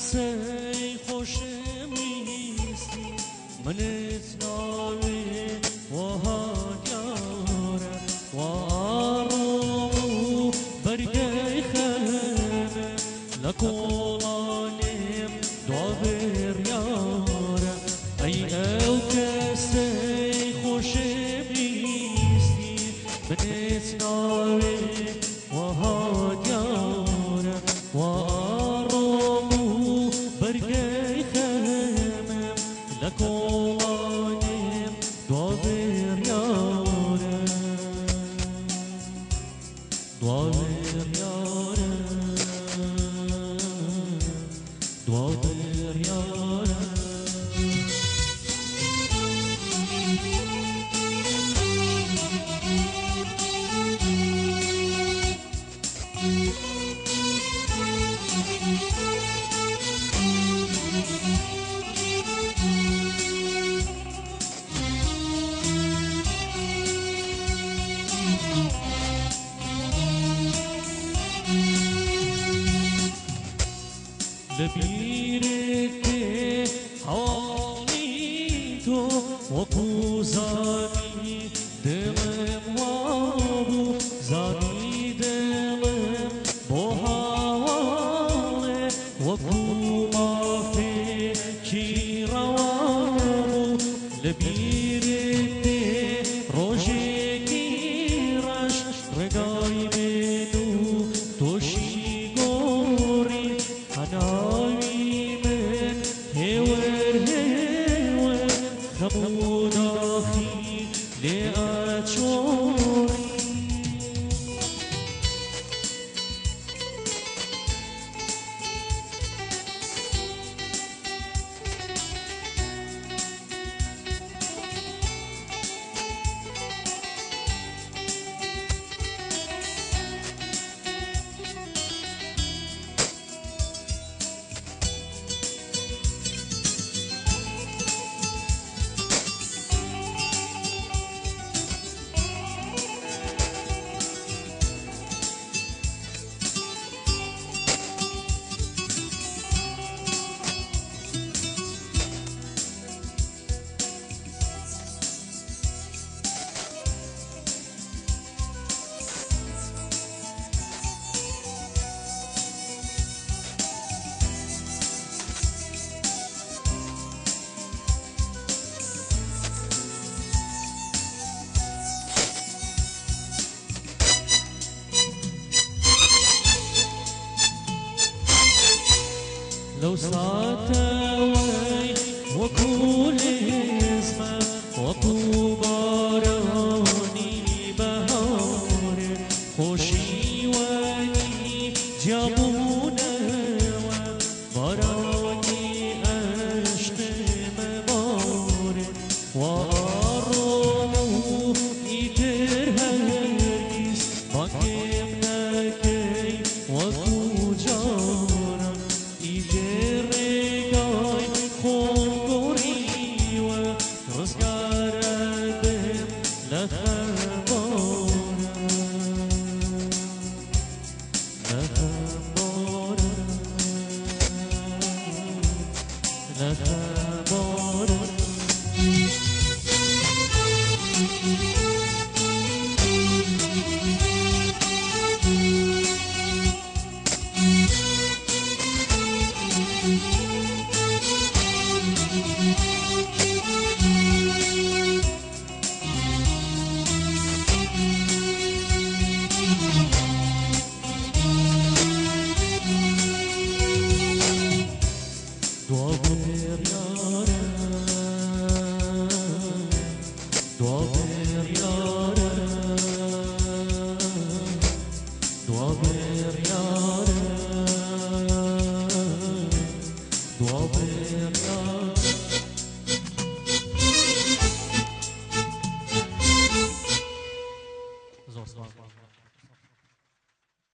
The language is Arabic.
سی خوشم نیستی منت ناوی و هاجاره و آرامو برگی خمه لکولانیم دوبر یاره ای او کسی خوشم نیستی منت ناوی و هاجاره و لكولانيم دوابر يارم دوابر يارم دوابر يارم لبيرتي حواليتو وكو زاني دلم وابو زاني دلم بوهالي وكو ما في كيرا وابو لبيرتي روجي كيراش رقاي منو توشي غوري حناوي من هور هور خمود آخي لأتشوري لو ساتوي وكل اسمه وكو باراني بهار خوشي وني جابونه باراني عشق مبارك